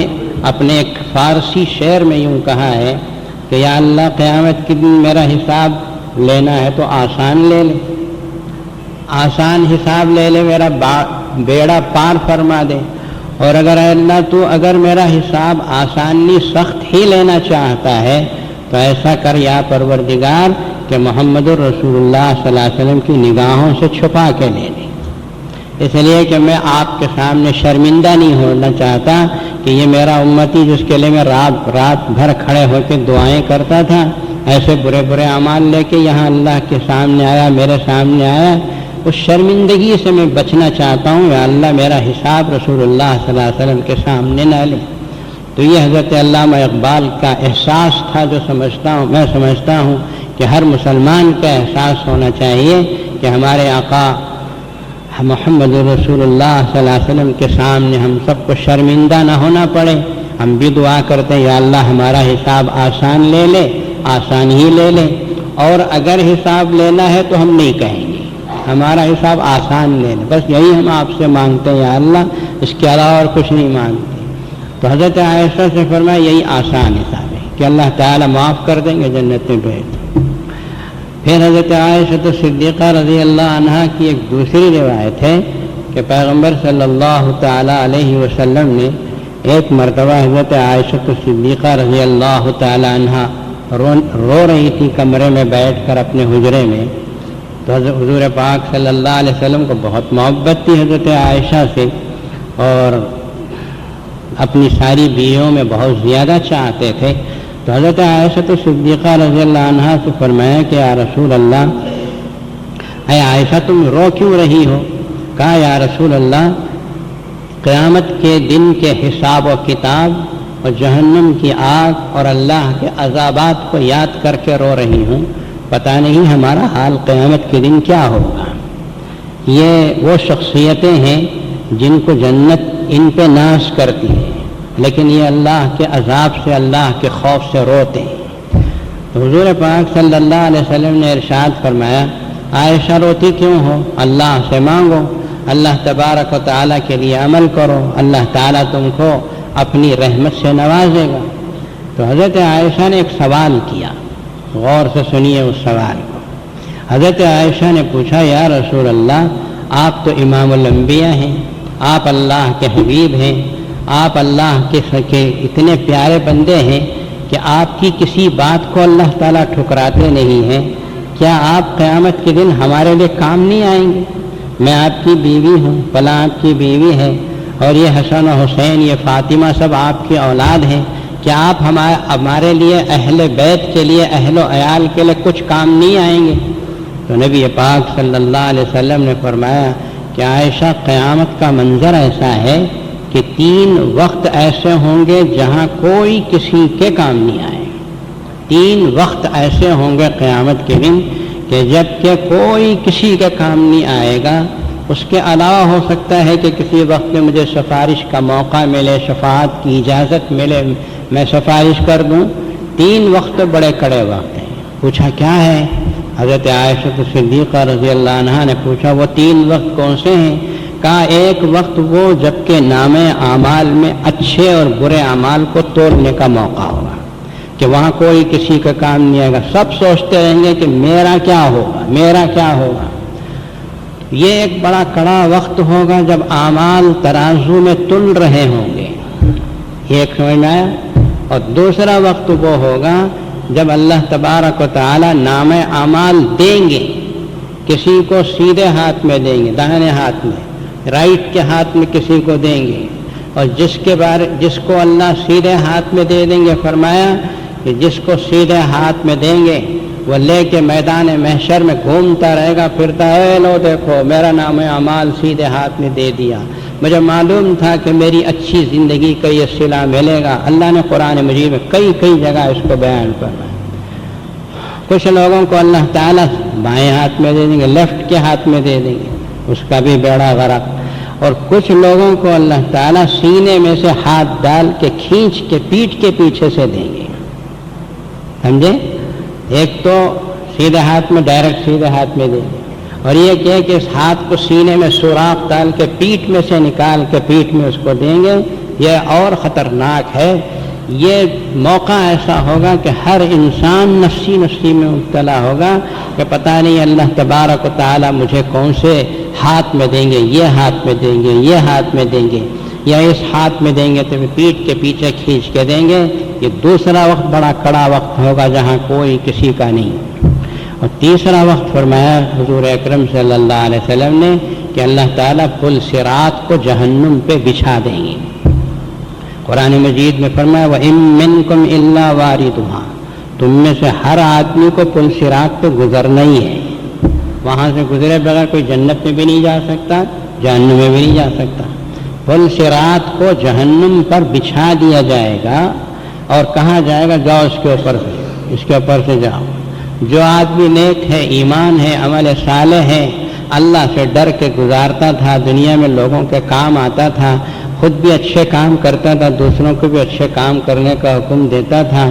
اپنے ایک فارسی شعر میں یوں کہا ہے کہ یا اللہ قیامت کے دن میرا حساب لینا ہے تو آسان لے لے، آسان حساب لے لے، میرا بیڑا پار فرما دے. اور اگر اے اللہ تو اگر میرا حساب آسانی سخت ہی لینا چاہتا ہے تو ایسا کر یا پروردگار کہ محمد الرسول اللہ صلی اللہ علیہ وسلم کی نگاہوں سے چھپا کے لے لے. اس لیے کہ میں آپ کے سامنے شرمندہ نہیں ہونا چاہتا کہ یہ میرا امتی جس کے لیے میں رات بھر کھڑے ہو کے دعائیں کرتا تھا، ایسے برے برے اعمال لے کے یہاں اللہ کے سامنے آیا، میرے سامنے آیا، اس شرمندگی سے میں بچنا چاہتا ہوں. یا اللہ میرا حساب رسول اللہ صلی اللہ علیہ وسلم کے سامنے نہ لے. تو یہ حضرت علامہ اقبال کا احساس تھا جو میں سمجھتا ہوں کہ ہر مسلمان کا احساس ہونا چاہیے کہ ہمارے آقا محمد رسول اللہ صلی اللہ علیہ وسلم کے سامنے ہم سب کو شرمندہ نہ ہونا پڑے. ہم بھی دعا کرتے ہیں یا اللہ ہمارا حساب آسان لے لے، آسان ہی لے لے، اور اگر حساب لینا ہے تو ہم نہیں کہیں گے ہمارا حساب آسان لے لے، بس یہی ہم آپ سے مانگتے ہیں یا اللہ، اس کے علاوہ اور کچھ نہیں مانگتے. تو حضرت عائشہ سے فرمایا یہی آسان حساب ہے کہ اللہ تعالیٰ معاف کر دیں گے، جنت میں بھیج. پھر حضرت عائشہ صدیقہ رضی اللہ عنہا کی ایک دوسری روایت ہے کہ پیغمبر صلی اللہ تعالیٰ علیہ وسلم نے ایک مرتبہ حضرت عائشہ صدیقہ رضی اللہ تعالیٰ عنہا رو رہی تھی کمرے میں بیٹھ کر اپنے حجرے میں. تو حضور پاک صلی اللہ علیہ وسلم کو بہت محبت تھی حضرت عائشہ سے، اور اپنی ساری بیویوں میں بہت زیادہ چاہتے تھے. تو حضرت عائشہ صدیقہ رضی اللہ عنہا سے فرمایا کہ یا رسول اللہ، اے عائشہ تم رو کیوں رہی ہو؟ کہا یا رسول اللہ قیامت کے دن کے حساب و کتاب اور جہنم کی آگ اور اللہ کے عذابات کو یاد کر کے رو رہی ہوں. پتہ نہیں ہمارا حال قیامت کے دن کیا ہوگا. یہ وہ شخصیتیں ہیں جن کو جنت ان پہ ناز کرتی ہے، لیکن یہ اللہ کے عذاب سے، اللہ کے خوف سے روتے ہیں. تو حضور پاک صلی اللہ علیہ وسلم نے ارشاد فرمایا عائشہ روتی کیوں ہو؟ اللہ سے مانگو، اللہ تبارک و تعالیٰ کے لیے عمل کرو، اللہ تعالیٰ تم کو اپنی رحمت سے نوازے گا۔ تو حضرت عائشہ نے ایک سوال کیا، غور سے سنیے اس سوال کو۔ حضرت عائشہ نے پوچھا یا رسول اللہ، آپ تو امام الانبیاء ہیں، آپ اللہ کے حبیب ہیں، آپ اللہ کے اتنے پیارے بندے ہیں کہ آپ کی کسی بات کو اللہ تعالیٰ ٹھکراتے نہیں ہیں، کیا آپ قیامت کے دن ہمارے لیے کام نہیں آئیں گے؟ میں آپ کی بیوی ہوں، فلاں آپ کی بیوی ہے، اور یہ حسن و حسین، یہ فاطمہ سب آپ کی اولاد ہیں، کیا آپ ہمارے لیے، اہل بیت کے لیے، اہل و عیال کے لیے کچھ کام نہیں آئیں گے؟ تو نبی پاک صلی اللہ علیہ وسلم نے فرمایا کہ عائشہ، قیامت کا منظر ایسا ہے کہ 3 وقت ایسے ہوں گے جہاں کوئی کسی کے کام نہیں آئے۔ 3 وقت ایسے ہوں گے قیامت کے دن کہ جب کہ کوئی کسی کا کام نہیں آئے گا۔ اس کے علاوہ ہو سکتا ہے کہ کسی وقت میں مجھے سفارش کا موقع ملے، شفاعت کی اجازت ملے، میں سفارش کر دوں۔ 3 وقت بڑے کڑے وقت ہیں۔ پوچھا کیا ہے؟ حضرت عائشہ صدیقہ رضی اللہ عنہا نے پوچھا وہ 3 وقت کون سے ہیں؟ کہا ایک وقت وہ جب کہ نامہ اعمال میں اچھے اور برے اعمال کو تولنے کا موقع ہوگا، کہ وہاں کوئی کسی کا کام نہیں آئے گا، سب سوچتے رہیں گے کہ میرا کیا ہوگا، میرا کیا ہوگا۔ یہ ایک بڑا کڑا وقت ہوگا جب اعمال ترازو میں تل رہے ہوں گے، یہ ایک سمجھ میں آیا۔ اور دوسرا وقت وہ ہوگا جب اللہ تبارک و تعالی نامہ اعمال دیں گے، کسی کو سیدھے ہاتھ میں دیں گے، داہنے ہاتھ میں، رائٹ کے ہاتھ میں کسی کو دیں گے، اور جس کو اللہ سیدھے ہاتھ میں دے دیں گے، فرمایا کہ جس کو سیدھے ہاتھ میں دیں گے وہ لے کے میدان محشر میں گھومتا رہے گا، پھرتا ہے، لو دیکھو میرا نام اعمال سیدھے ہاتھ میں دے دیا، مجھے معلوم تھا کہ میری اچھی زندگی کا یہ صلہ ملے گا۔ اللہ نے قرآن مجید میں کئی جگہ اس کو بیان فرمایا۔ کچھ لوگوں کو اللہ تعالیٰ بائیں ہاتھ میں دے دیں گے، لیفٹ کے ہاتھ میں دے دیں گے، اس کا بھی بیڑا غرق۔ اور کچھ لوگوں کو اللہ تعالیٰ سینے میں سے ہاتھ ڈال کے کھینچ کے پیٹھ کے پیچھے سے دیں گے، سمجھے؟ ایک تو سیدھے ہاتھ میں، ڈائریکٹ سیدھے ہاتھ میں دیں گے، اور یہ کہ اس ہاتھ کو سینے میں سوراخ ڈال کے پیٹھ میں سے نکال کے پیٹھ میں اس کو دیں گے، یہ اور خطرناک ہے۔ یہ موقع ایسا ہوگا کہ ہر انسان نفسی میں مبتلا ہوگا کہ پتہ نہیں اللہ تبارک و تعالیٰ مجھے کون سے ہاتھ میں دیں گے، یہ ہاتھ میں دیں گے، یہ ہاتھ میں دیں گے، یا اس ہاتھ میں دیں گے تو پیٹھ کے پیچھے کھینچ کے دیں گے۔ یہ دوسرا وقت بڑا کڑا وقت ہوگا جہاں کوئی کسی کا نہیں۔ اور تیسرا وقت فرمایا حضور اکرم صلی اللہ علیہ وسلم نے کہ اللہ تعالیٰ پل صراط کو جہنم پہ بچھا دیں گے۔ قرآن مجید میں فرمایا وَإِن مِّنكُمْ إِلَّا وَارِدُهَا، تم میں سے ہر آدمی کو پل صراط پہ گزرنا ہی ہے، وہاں سے گزرے بغیر کوئی جنت میں بھی نہیں جا سکتا، جہنم میں بھی نہیں جا سکتا۔ پل صراط کو جہنم پر بچھا دیا جائے گا اور کہا جائے گا جاؤ اس کے اوپر سے، اس کے اوپر سے جاؤ۔ جو آدمی نیک ہے، ایمان ہے، عمل صالح ہے، اللہ سے ڈر کے گزارتا تھا، دنیا میں لوگوں کے کام آتا تھا، خود بھی اچھے کام کرتا تھا، دوسروں کو بھی اچھے کام کرنے کا حکم دیتا تھا،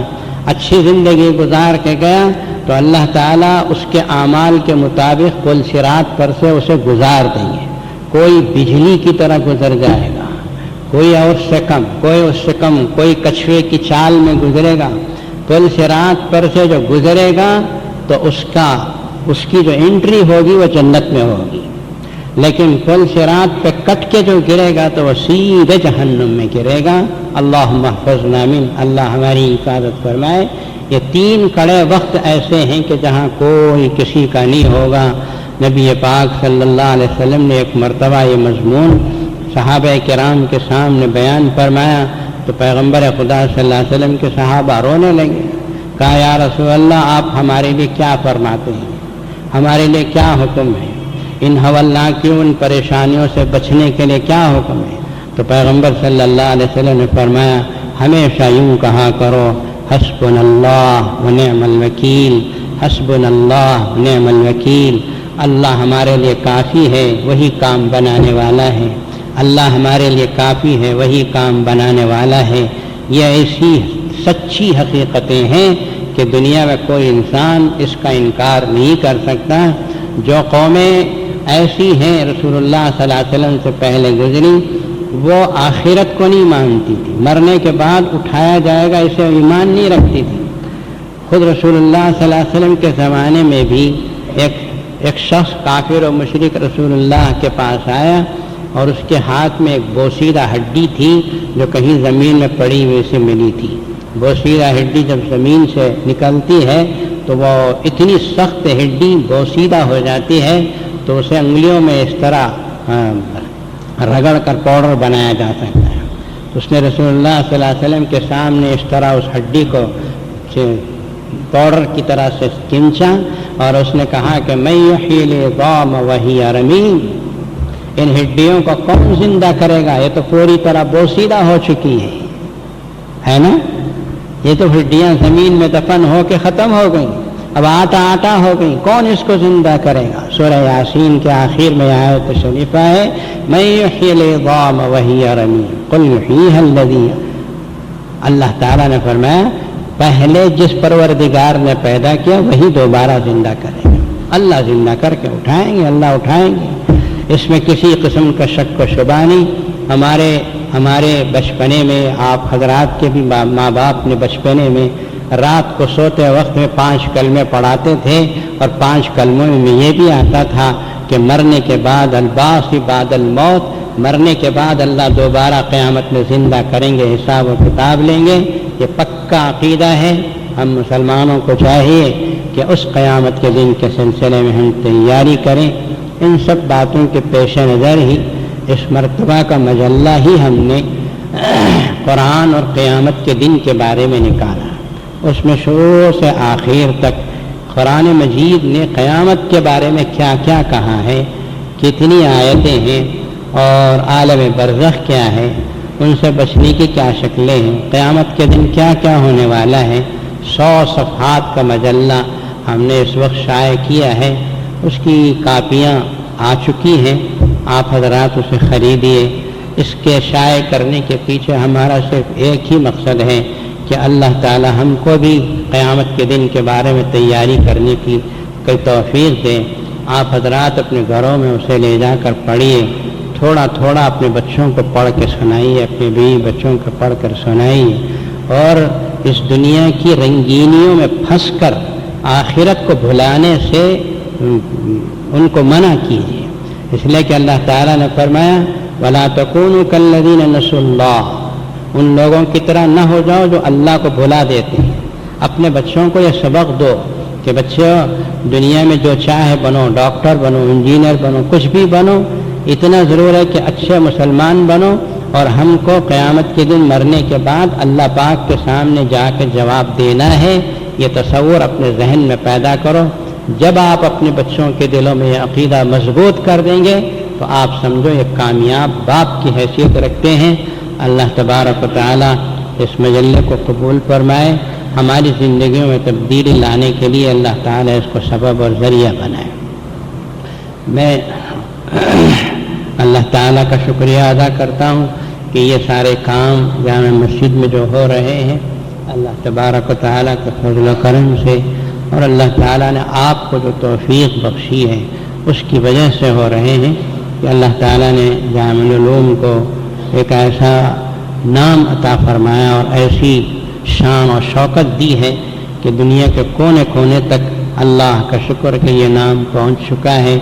اچھی زندگی گزار کے گیا تو اللہ تعالیٰ اس کے اعمال کے مطابق پل صراط پر سے اسے گزار دیں گے۔ کوئی بجلی کی طرح گزر جائے گا، کوئی اور سے کم، کوئی اس سے کم، کوئی کچھوے کی چال میں گزرے گا۔ پل صراط پر سے جو گزرے گا تو اس کی جو انٹری ہوگی وہ جنت میں ہوگی، لیکن پل صراط پہ کٹ کے جو گرے گا تو وہ سیدھے جہنم میں گرے گا۔ اللہم احفظنا من، اللہ ہماری حفاظت فرمائے۔ یہ 3 کڑے وقت ایسے ہیں کہ جہاں کوئی کسی کا نہیں ہوگا۔ نبی پاک صلی اللہ علیہ وسلم نے ایک مرتبہ یہ مضمون صحابہ کرام کے سامنے بیان فرمایا تو پیغمبر خدا صلی اللہ علیہ وسلم کے صحابہ رونے لگے، کہا یا رسول اللہ آپ ہمارے لیے کیا فرماتے ہیں، ہمارے لیے کیا حکم ہے، ان حوالناکیوں، ان پریشانیوں سے بچنے کے لیے کیا حکم ہے؟ تو پیغمبر صلی اللہ علیہ وسلم نے فرمایا ہمیشہ یوں کہا کرو حسبنا اللہ و نعم الوکیل، حسبنا اللہ و نعم الوکیل، اللہ ہمارے لیے کافی ہے، وہی کام بنانے والا ہے، اللہ ہمارے لیے کافی ہے، وہی کام بنانے والا ہے۔ یہ ایسی سچی حقیقتیں ہیں کہ دنیا میں کوئی انسان اس کا انکار نہیں کر سکتا۔ جو قومیں ایسی ہیں رسول اللہ صلی اللہ علیہ وسلم سے پہلے گزری، وہ آخرت کو نہیں مانتی تھی، مرنے کے بعد اٹھایا جائے گا اسے ایمان نہیں رکھتی تھی۔ خود رسول اللہ صلی اللہ علیہ وسلم کے زمانے میں بھی ایک شخص کافر و مشرک رسول اللہ کے پاس آیا اور اس کے ہاتھ میں ایک بوسیدہ ہڈی تھی جو کہیں زمین میں پڑی ہوئی سے ملی تھی۔ بوسیدہ ہڈی جب زمین سے نکلتی ہے تو وہ اتنی سخت ہڈی بوسیدہ ہو جاتی ہے تو اسے انگلیوں میں اس طرح رگڑ کر پاؤڈر بنایا جا سکتا ہے۔ تو اس نے رسول اللہ صلی اللہ علیہ وسلم کے سامنے اس طرح اس ہڈی کو پاؤڈر کی طرح سے کھینچا اور اس نے کہا کہ میں یحیی العظام وہی رمیم، ان ہڈیوں کو کون زندہ کرے گا، یہ تو پوری طرح بوسیدہ ہو چکی ہے نا، یہ تو ہڈیاں زمین میں دفن ہو کے ختم ہو گئیں، اب آٹا ہو گئی، کون اس کو زندہ کرے گا؟ سورہ یاسین کے آخر میں آیت شریفہ ہے من یحیی العظام وہی رمیم قل یحییھا الذی، اللہ تعالیٰ نے فرمایا پہلے جس پروردگار نے پیدا کیا وہی دوبارہ زندہ کرے گا، اللہ زندہ کر کے اٹھائیں گے، اللہ اٹھائیں گے، اس میں کسی قسم کا شک و شبہ نہیں۔ ہمارے بچپنے میں آپ حضرات کے بھی ماں باپ نے بچپنے میں رات کو سوتے وقت میں 5 کلمے پڑھاتے تھے، اور 5 کلموں میں یہ بھی آتا تھا کہ مرنے کے بعد البعث بعد الموت، مرنے کے بعد اللہ دوبارہ قیامت میں زندہ کریں گے، حساب و کتاب لیں گے۔ یہ پکا عقیدہ ہے، ہم مسلمانوں کو چاہیے کہ اس قیامت کے دن کے سلسلے میں ہم تیاری کریں۔ ان سب باتوں کے پیش نظر ہی اس مرتبہ کا مجلہ ہی ہم نے قرآن اور قیامت کے دن کے بارے میں نکالا۔ اس میں شروع سے آخر تک قرآن مجید نے قیامت کے بارے میں کیا کیا کہا ہے، کتنی آیتیں ہیں، اور عالم برزخ کیا ہے، ان سے بچنے کی کیا شکلیں ہیں، قیامت کے دن کیا کیا ہونے والا ہے۔ 100 صفحات کا مجلہ ہم نے اس وقت شائع کیا ہے، اس کی کاپیاں آ چکی ہیں، آپ حضرات اسے خریدیے۔ اس کے شائع کرنے کے پیچھے ہمارا صرف ایک ہی مقصد ہے کہ اللہ تعالی ہم کو بھی قیامت کے دن کے بارے میں تیاری کرنے کی کوئی توفیق دے۔ آپ حضرات اپنے گھروں میں اسے لے جا کر پڑھیے، تھوڑا تھوڑا اپنے بچوں کو پڑھ کے سنائیے، اپنے بیوی بچوں کو پڑھ کر سنائیے، اور اس دنیا کی رنگینیوں میں پھنس کر آخرت کو بھلانے سے ان کو منع کیجیے، اس لیے کہ اللہ تعالیٰ نے فرمایا وَلَا تَكُونُوا كَالَّذِينَ نَسُوا اللَّهَ، ان لوگوں کی طرح نہ ہو جاؤ جو اللہ کو بھلا دیتے ہیں۔ اپنے بچوں کو یہ سبق دو کہ بچوں دنیا میں جو چاہے بنو، ڈاکٹر بنو، انجینئر بنو، کچھ بھی بنو، اتنا ضرور ہے کہ اچھے مسلمان بنو، اور ہم کو قیامت کے دن مرنے کے بعد اللہ پاک کے سامنے جا کے جواب دینا ہے۔ یہ تصور اپنے ذہن میں پیدا کرو۔ جب آپ اپنے بچوں کے دلوں میں یہ عقیدہ مضبوط کر دیں گے تو آپ سمجھو یہ کامیاب باپ کی حیثیت رکھتے ہیں۔ اللہ تبارک و تعالی اس مجلے کو قبول فرمائے، ہماری زندگیوں میں تبدیلی لانے کے لیے اللہ تعالی اس کو سبب اور ذریعہ بنائے۔ میں اللہ تعالیٰ کا شکریہ ادا کرتا ہوں کہ یہ سارے کام جامع مسجد میں جو ہو رہے ہیں اللہ تبارک و تعالیٰ کے فضل و کرم سے، اور اللہ تعالیٰ نے آپ کو جو توفیق بخشی ہے اس کی وجہ سے ہو رہے ہیں کہ اللہ تعالیٰ نے جامع العلوم کو ایک ایسا نام عطا فرمایا اور ایسی شان اور شوکت دی ہے کہ دنیا کے کونے کونے تک اللہ کا شکر کہ یہ نام پہنچ چکا ہے۔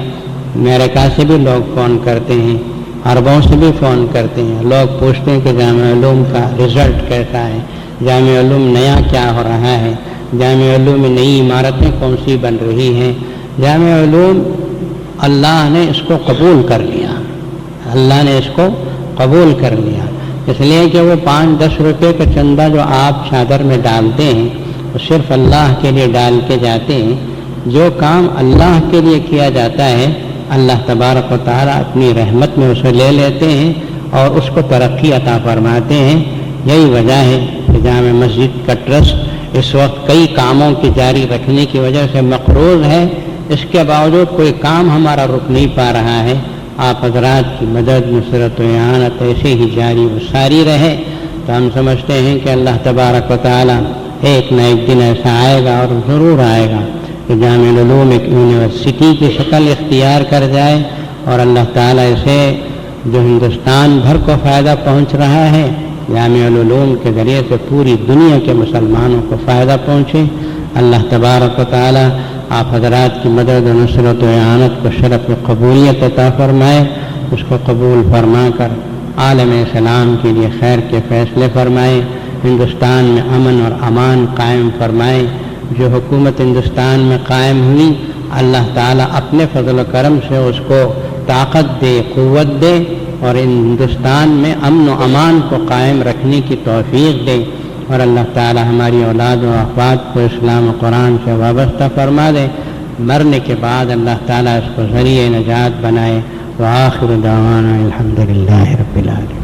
امریکہ سے بھی لوگ فون کرتے ہیں، عربوں سے بھی فون کرتے ہیں، لوگ پوچھتے ہیں کہ جامع علوم کا رزلٹ کیسا ہے، جامع علوم نیا کیا ہو رہا ہے، جامع علوم میں نئی عمارتیں کون سی بن رہی ہیں۔ جامع علوم اللہ نے اس کو قبول کر لیا، اللہ نے اس کو قبول کر لیا، اس لیے کہ وہ 5-10 روپے کا چندہ جو آپ چادر میں ڈالتے ہیں وہ صرف اللہ کے لیے ڈال کے جاتے ہیں۔ جو کام اللہ کے لیے کیا جاتا ہے اللہ تبارک و تعالیٰ اپنی رحمت میں اسے لے لیتے ہیں اور اس کو ترقی عطا فرماتے ہیں۔ یہی وجہ ہے کہ جامع مسجد کا ٹرسٹ اس وقت کئی کاموں کی جاری رکھنے کی وجہ سے مقروض ہے، اس کے باوجود کوئی کام ہمارا رک نہیں پا رہا ہے۔ آپ حضرات کی مدد، نصرت و اعانت ایسے ہی جاری و ساری رہے تو ہم سمجھتے ہیں کہ اللہ تبارک و تعالیٰ ایک نہ ایک دن ایسا آئے گا، اور ضرور آئے گا، کہ جامع العلوم ایک یونیورسٹی کی شکل اختیار کر جائے اور اللہ تعالیٰ اسے جو ہندوستان بھر کو فائدہ پہنچ رہا ہے، جامع العلوم کے ذریعے سے پوری دنیا کے مسلمانوں کو فائدہ پہنچے۔ اللہ تبارک و تعالی آپ حضرات کی مدد و نصرت و اعانت کو شرف قبولیت عطا فرمائے، اس کو قبول فرما کر عالم اسلام کے لیے خیر کے فیصلے فرمائے، ہندوستان میں امن اور امان قائم فرمائے۔ جو حکومت ہندوستان میں قائم ہوئی، اللہ تعالیٰ اپنے فضل و کرم سے اس کو طاقت دے، قوت دے، اور ہندوستان میں امن و امان کو قائم رکھنے کی توفیق دے، اور اللہ تعالیٰ ہماری اولاد و افراد کو اسلام و قرآن سے وابستہ فرما دے۔ مرنے کے بعد اللہ تعالیٰ اس کو ذریعہ نجات بنائے۔ وآخر دعوانا الحمدللہ رب العالمین۔